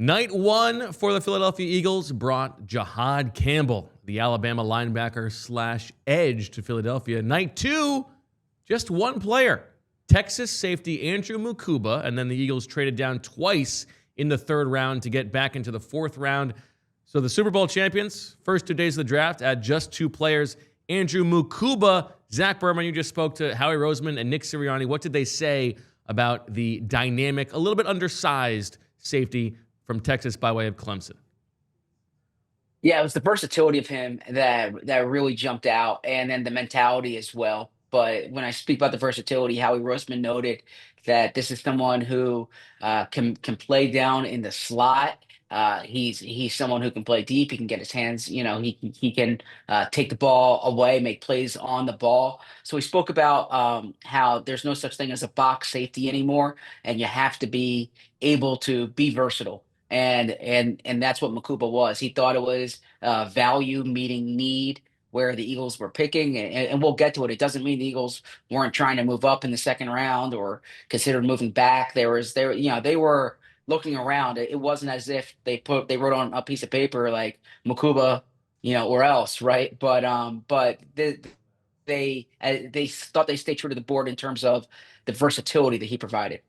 Night one for the Philadelphia Eagles brought Jahad Campbell, the Alabama linebacker slash edge, to Philadelphia. Night two, just one player, Texas safety Andrew Mukuba, and then the Eagles traded down twice in the third round to get back into the fourth round. So the Super Bowl champions, first 2 days of the draft, add just two players, Andrew Mukuba. Zach Berman, you just spoke to Howie Roseman and Nick Sirianni. What did they say about the dynamic, a little bit undersized safety from Texas by way of Clemson? Yeah, it was the versatility of him that really jumped out, and then the mentality as well. But when I speak about the versatility, Howie Roseman noted that this is someone who can play down in the slot. He's someone who can play deep. He can get his hands. He can take the ball away, make plays on the ball. So he spoke about how there's no such thing as a box safety anymore, and you have to be able to be versatile. And that's what Mukuba was. He thought it was value meeting need where the Eagles were picking, and we'll get to it. It doesn't mean the Eagles weren't trying to move up in the second round or considered moving back. They were looking around. It wasn't as if they wrote on a piece of paper like Mukuba, or else, right? But they thought they stayed true to the board in terms of the versatility that he provided.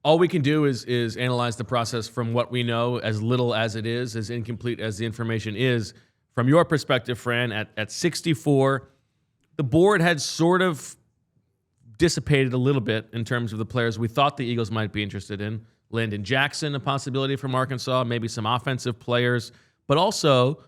All we can do is analyze the process from what we know, as little as it is, as incomplete as the information is. From your perspective, Fran, at 64, the board had sort of dissipated a little bit in terms of the players we thought the Eagles might be interested in. Landon Jackson, a possibility from Arkansas, maybe some offensive players, but also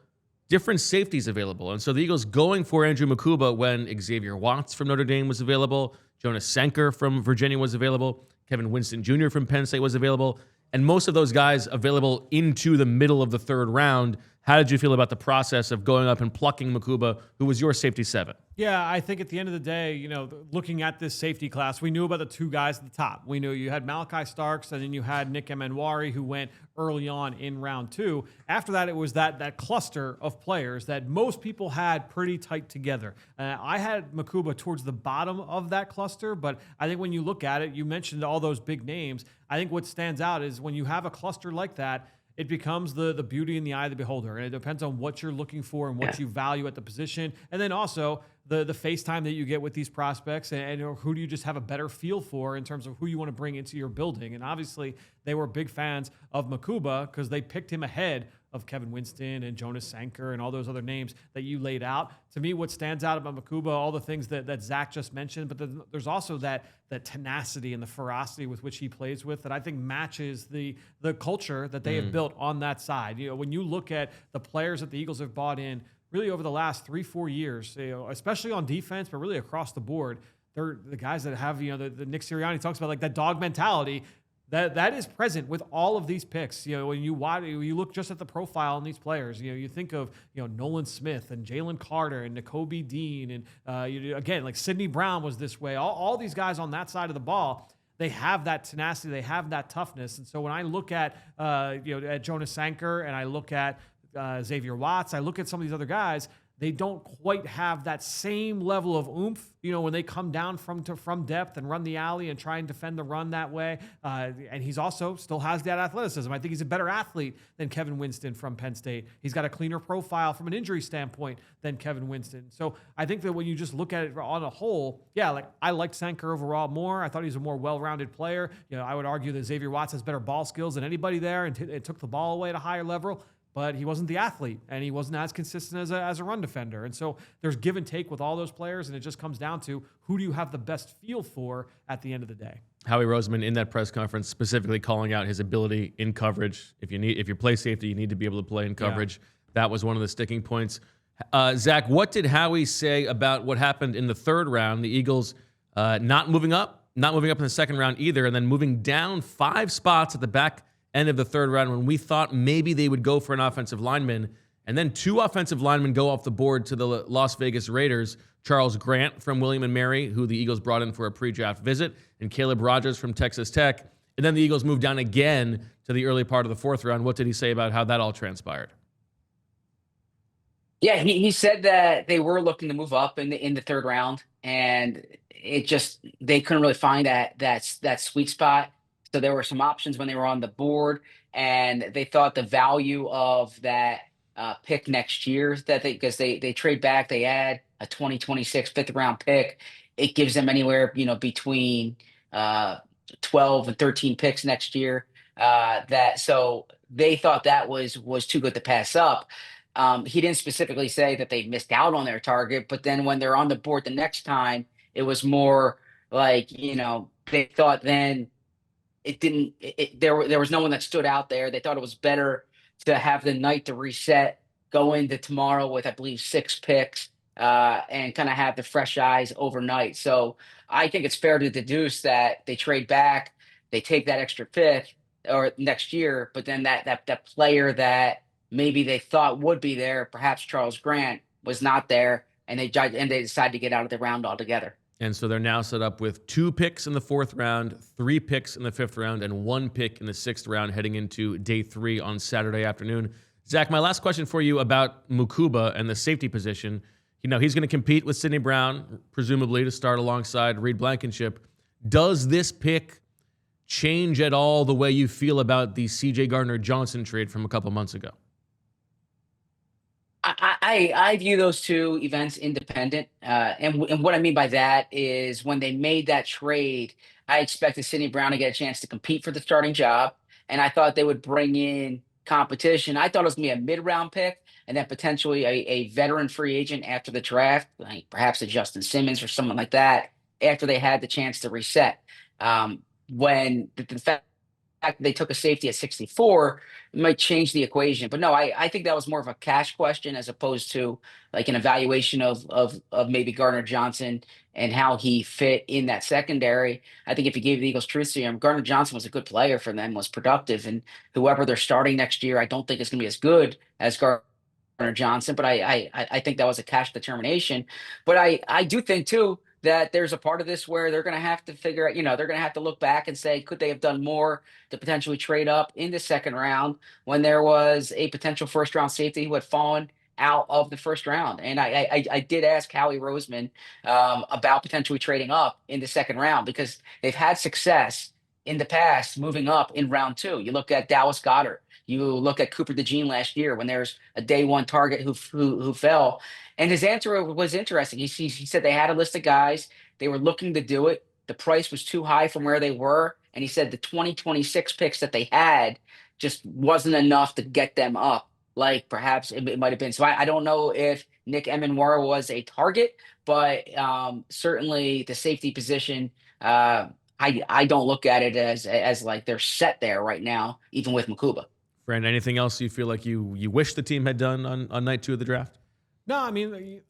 different safeties available. And so the Eagles going for Andrew Mukuba when Xavier Watts from Notre Dame was available, Jonas Senker from Virginia was available, Kevin Winston Jr. from Penn State was available, and most of those guys available into the middle of the third round. How did you feel about the process of going up and plucking Mukuba, who was your safety 7? Yeah, I think at the end of the day, looking at this safety class, we knew about the two guys at the top. We knew you had Malachi Starks, and then you had Nick Emenwari, who went early on in round 2. After that, it was that cluster of players that most people had pretty tight together. I had Mukuba towards the bottom of that cluster, but I think when you look at it, you mentioned all those big names. I think what stands out is when you have a cluster like that, it becomes the beauty in the eye of the beholder. And it depends on what you're looking for and what you value at the position. And then also the face time that you get with these prospects and who do you just have a better feel for in terms of who you want to bring into your building. And obviously they were big fans of Mukuba because they picked him ahead of Kevin Winston and Jonas Senker and all those other names that you laid out. To me, what stands out about Mukuba, all the things that Zach just mentioned, but there's also that tenacity and the ferocity with which he plays with that I think matches the culture that they have built on that side. When you look at the players that the Eagles have bought in really over the last 3-4 years, especially on defense, but really across the board, they're the guys that have, the Nick Sirianni talks about like that dog mentality. That is present with all of these picks. When you look just at the profile on these players, you think of Nolan Smith and Jalen Carter and Nakobe Dean and again like Sidney Brown was this way. All these guys on that side of the ball, they have that tenacity, they have that toughness. And so when I look at at Jonas Senker and I look at Xavier Watts, I look at some of these other guys. They don't quite have that same level of oomph, when they come down from depth and run the alley and try and defend the run that way. And he's also still has that athleticism. I think he's a better athlete than Kevin Winston from Penn State. He's got a cleaner profile from an injury standpoint than Kevin Winston. So I think that when you just look at it on a whole, I liked Senker overall more. I thought he was a more well-rounded player. I would argue that Xavier Watts has better ball skills than anybody there and it took the ball away at a higher level. But he wasn't the athlete, and he wasn't as consistent as a run defender. And so there's give and take with all those players, and it just comes down to who do you have the best feel for at the end of the day. Howie Roseman in that press conference specifically calling out his ability in coverage. If you play safety, you need to be able to play in coverage. Yeah. That was one of the sticking points. Zach, what did Howie say about what happened in the third round? The Eagles not moving up in the second round either, and then moving down 5 spots at the back end of the third round when we thought maybe they would go for an offensive lineman, and then 2 offensive linemen go off the board to the Las Vegas Raiders. Charles Grant from William & Mary, who the Eagles brought in for a pre-draft visit, and Caleb Rogers from Texas Tech. And then the Eagles moved down again to the early part of the fourth round. What did he say about how that all transpired? Yeah, he said that they were looking to move up in the third round, and they couldn't really find that sweet spot. So there were some options when they were on the board, and they thought the value of that pick next year that because they trade back, they add a 2026 fifth round pick. It gives them anywhere between uh, 12 and 13 picks next year. That so they thought that was too good to pass up. He didn't specifically say that they missed out on their target, but then when they're on the board the next time, it was more like, they thought then it didn't there was no one that stood out there. They thought it was better to have the night to reset, go into tomorrow with I believe 6 picks, and kind of have the fresh eyes overnight. So I think it's fair to deduce that they trade back, they take that extra fifth or next year, but then that player that maybe they thought would be there, perhaps Charles Grant, was not there, and they decided to get out of the round altogether. And so they're now set up with 2 picks in the 4th round, 3 picks in the 5th round, and 1 pick in the 6th round heading into day 3 on Saturday afternoon. Zach, my last question for you about Mukuba and the safety position. He's going to compete with Sidney Brown, presumably, to start alongside Reed Blankenship. Does this pick change at all the way you feel about the C.J. Gardner-Johnson trade from a couple months ago? I view those two events independent. And what I mean by that is when they made that trade, I expected Sidney Brown to get a chance to compete for the starting job. And I thought they would bring in competition. I thought it was going to be a mid-round pick and then potentially a veteran free agent after the draft, like perhaps a Justin Simmons or someone like that, after they had the chance to reset. When the fact they took a safety at 64 might change the equation. But no, I think that was more of a cash question as opposed to like an evaluation of maybe Gardner Johnson and how he fit in that secondary. I think if you gave the Eagles truth serum, Gardner Johnson was a good player for them, was productive, and whoever they're starting next year, I don't think it's going to be as good as Gardner Johnson. But I think that was a cash determination. But I do think too that there's a part of this where they're going to have to figure out, they're going to have to look back and say, could they have done more to potentially trade up in the 2nd round when there was a potential 1st round safety who had fallen out of the 1st round? And I did ask Howie Roseman about potentially trading up in the 2nd round because they've had success in the past moving up in round 2. You look at Dallas Goedert. You look at Cooper DeJean last year when there's a day 1 target who fell. And his answer was interesting. He said they had a list of guys. They were looking to do it. The price was too high from where they were. And he said the 2026 picks that they had just wasn't enough to get them up, like perhaps it might have been. So I don't know if Nick Emenwara was a target, but certainly the safety position, I don't look at it as like they're set there right now, even with Mukuba. Fran, anything else you feel like you wish the team had done on night 2 of the draft? No, I mean,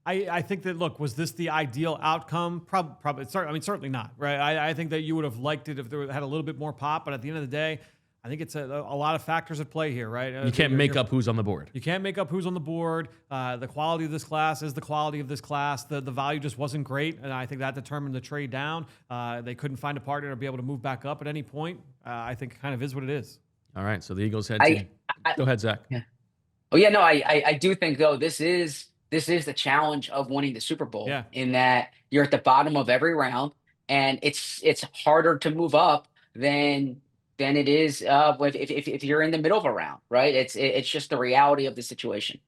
I think that, look, was this the ideal outcome? Probably. Certainly not, right? I think that you would have liked it if there had a little bit more pop, but at the end of the day, I think it's a lot of factors at play here, right? You can't make up who's on the board. You can't make up who's on the board. The quality of this class is the quality of this class. The value just wasn't great, and I think that determined the trade down. They couldn't find a partner to be able to move back up at any point. I think it kind of is what it is. All right, so the Eagles head to... Go ahead, Zach. Yeah. Oh yeah, no, I do think though this is the challenge of winning the Super Bowl. Yeah. In that you're at the bottom of every round, and it's harder to move up than it is if you're in the middle of a round, right? It's just the reality of the situation.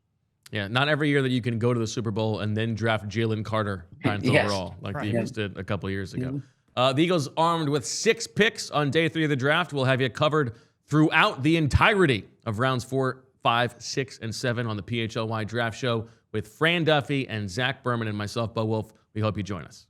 Yeah, not every year that you can go to the Super Bowl and then draft Jalen Carter 9th overall, like the Eagles did a couple of years ago. The Eagles armed with 6 picks on day 3 of the draft. We'll have you covered throughout the entirety of rounds 4, 5, 6, and 7 on the PHLY Draft Show with Fran Duffy and Zach Berman and myself, Bo Wolf. We hope you join us.